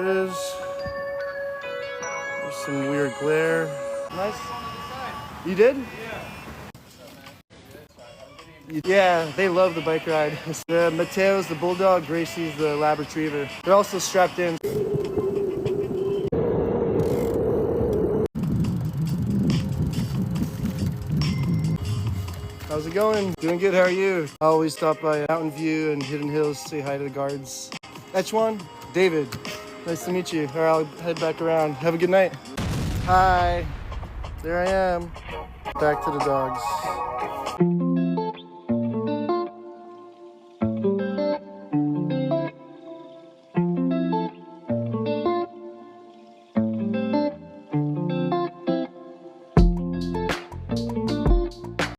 it is. There's some weird glare. Nice. You did? Yeah, they love the bike ride. The Mateo's the bulldog, Gracie's the lab retriever. They're also strapped in. How's it going? Doing good, how are you? I always stop by Mountain View and Hidden Hills, say hi to the guards. H1, David. Nice to meet you. All right, I'll head back around. Have a good night. Hi, there I am. Back to the dogs.